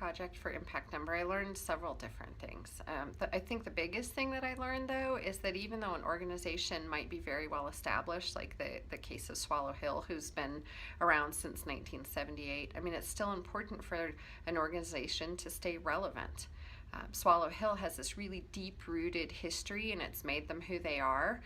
project for Impact Denver, I learned several different things. I think the biggest thing that I learned, though, is that even though an organization might be very well established, like the case of Swallow Hill, who's been around since 1978, I mean, it's still important for an organization to stay relevant. Swallow Hill has this really deep-rooted history, and it's made them who they are,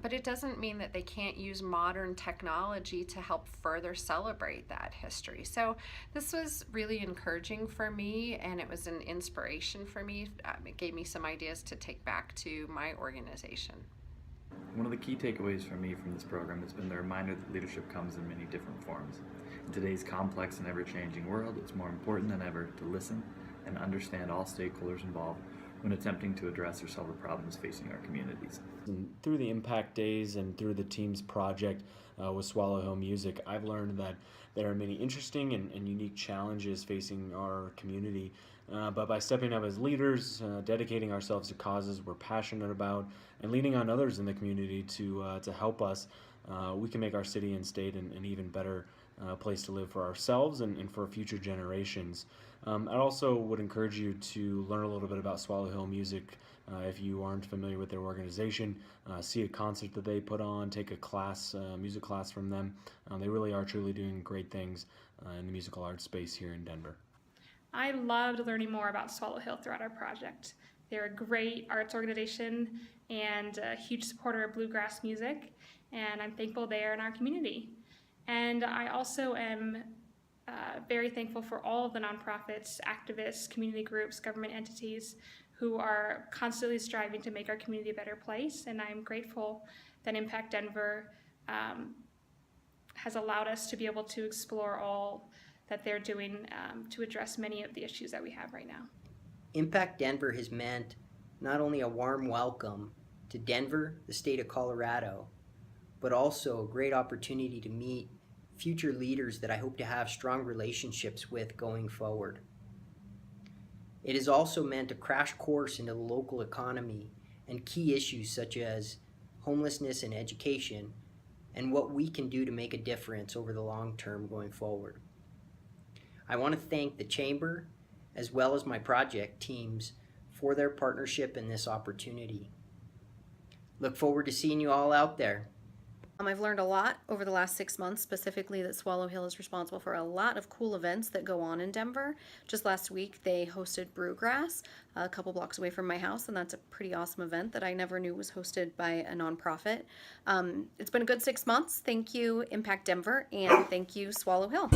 but it doesn't mean that they can't use modern technology to help further celebrate that history. So this was really encouraging for me, and it was an inspiration for me. It gave me some ideas to take back to my organization. One of the key takeaways for me from this program has been the reminder that leadership comes in many different forms. In today's complex and ever-changing world, it's more important than ever to listen and understand all stakeholders involved when attempting to address or solve the problems facing our communities. And through the Impact Days and through the team's project with Swallow Hill Music, I've learned that there are many interesting and unique challenges facing our community. But by stepping up as leaders, dedicating ourselves to causes we're passionate about, and leaning on others in the community to help us, we can make our city and state an even better place to live for ourselves and for future generations. I also would encourage you to learn a little bit about Swallow Hill Music. If you aren't familiar with their organization, see a concert that they put on, take a class, music class from them. They really are truly doing great things in the musical arts space here in Denver. I loved learning more about Swallow Hill throughout our project. They're a great arts organization and a huge supporter of bluegrass music, and I'm thankful they are in our community. And I also am very thankful for all of the nonprofits, activists, community groups, government entities who are constantly striving to make our community a better place. And I'm grateful that Impact Denver has allowed us to be able to explore all that they're doing to address many of the issues that we have right now. Impact Denver has meant not only a warm welcome to Denver, the state of Colorado, but also a great opportunity to meet future leaders that I hope to have strong relationships with going forward. It has also meant a crash course into the local economy and key issues such as homelessness and education, and what we can do to make a difference over the long term going forward. I want to thank the Chamber as well as my project teams for their partnership in this opportunity. Look forward to seeing you all out there. I've learned a lot over the last 6 months, specifically that Swallow Hill is responsible for a lot of cool events that go on in Denver. Just last week, they hosted Brewgrass a couple blocks away from my house, and that's a pretty awesome event that I never knew was hosted by a nonprofit. It's been a good 6 months. Thank you, Impact Denver, and thank you, Swallow Hill.